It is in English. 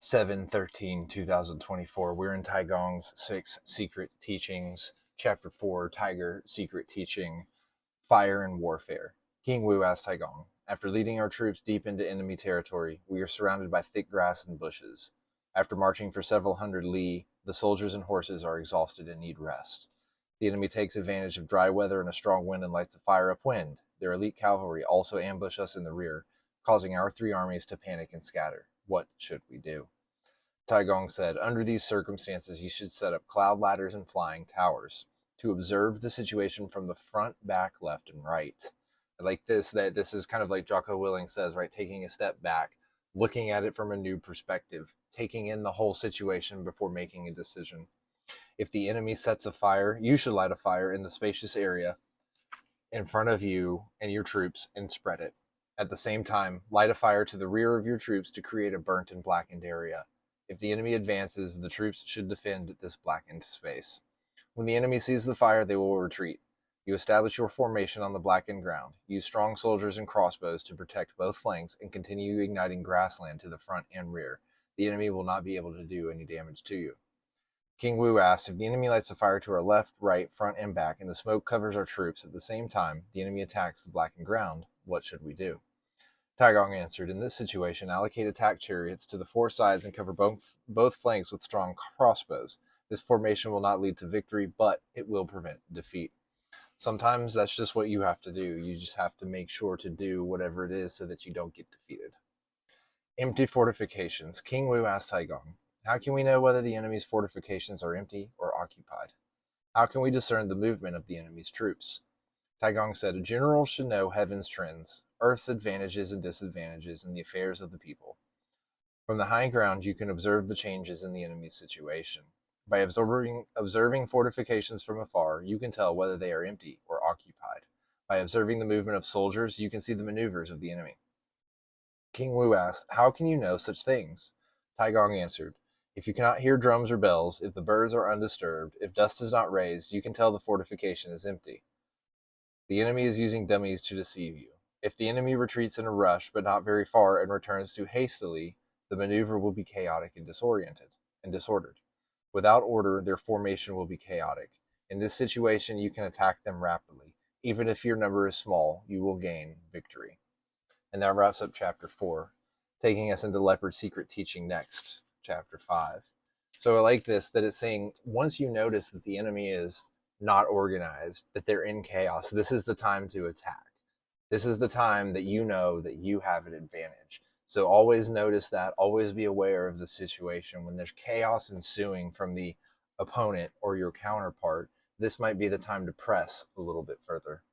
7/13/2024. We're in Taigong's 6 Secret Teachings, Chapter 4, Tiger Secret Teaching, Fire and Warfare. King Wu asked Taigong, "After leading our troops deep into enemy territory, we are surrounded by thick grass and bushes. After marching for several hundred li, the soldiers and horses are exhausted and need rest. The enemy takes advantage of dry weather and a strong wind and lights a fire upwind. Their elite cavalry also ambush us in the rear, causing our 3 armies to panic and scatter. What should we do?" Taigong said, "Under these circumstances, you should set up cloud ladders and flying towers to observe the situation from the front, back, left, and right." I like this, that this is kind of like Jocko Willing says, right? Taking a step back, looking at it from a new perspective, taking in the whole situation before making a decision. If the enemy sets a fire, you should light a fire in the spacious area in front of you and your troops and spread it. At the same time, light a fire to the rear of your troops to create a burnt and blackened area. If the enemy advances, the troops should defend this blackened space. When the enemy sees the fire, they will retreat. You establish your formation on the blackened ground. Use strong soldiers and crossbows to protect both flanks and continue igniting grassland to the front and rear. The enemy will not be able to do any damage to you. King Wu asked, "If the enemy lights a fire to our left, right, front, and back, and the smoke covers our troops at the same time, the enemy attacks the blackened ground, what should we do?" Taigong answered, "In this situation, allocate attack chariots to the 4 sides and cover both flanks with strong crossbows. This formation will not lead to victory, but it will prevent defeat." Sometimes that's just what you have to do. You just have to make sure to do whatever it is so that you don't get defeated. Empty fortifications. King Wu asked Taigong, "How can we know whether the enemy's fortifications are empty or occupied? How can we discern the movement of the enemy's troops?" Taigong said, "A general should know heaven's trends, earth's advantages and disadvantages, and the affairs of the people. From the high ground, you can observe the changes in the enemy's situation. By observing fortifications from afar, you can tell whether they are empty or occupied. By observing the movement of soldiers, you can see the maneuvers of the enemy." King Wu asked, "How can you know such things?" Taigong answered, "If you cannot hear drums or bells, if the birds are undisturbed, if dust is not raised, you can tell the fortification is empty. The enemy is using dummies to deceive you. If the enemy retreats in a rush, but not very far, and returns too hastily, the maneuver will be chaotic and disordered. Without order, their formation will be chaotic. In this situation, you can attack them rapidly. Even if your number is small, you will gain victory." And that wraps up chapter 4, taking us into Leopard's secret teaching next, chapter 5. So I like this, that it's saying once you notice that the enemy is not organized, that they're in chaos, this is the time to attack. This is the time that you know that you have an advantage. So always notice that, always be aware of the situation. When there's chaos ensuing from the opponent or your counterpart, this might be the time to press a little bit further.